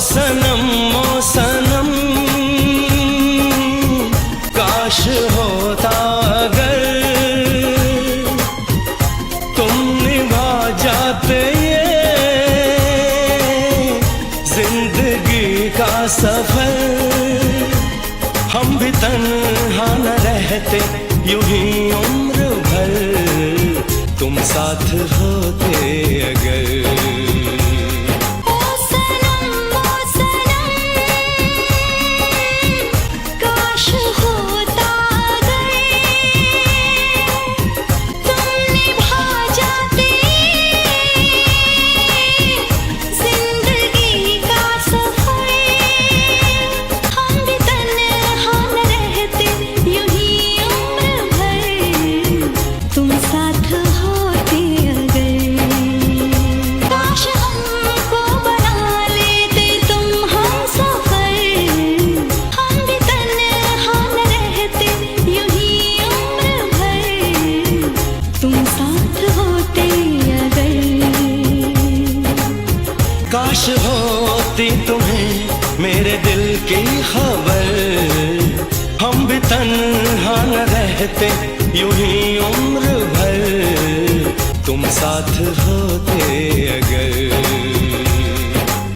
ओ सनम काश होता अगर तुम निभा जाते ये जिंदगी का सफर। हम भी तन्हा न रहते यूं ही उम्र भर, तुम साथ होते अगर। काश होती तुम्हें मेरे दिल की खबर, हम भी तन्हा न रहते यूं ही उम्र भर, तुम साथ होते अगर।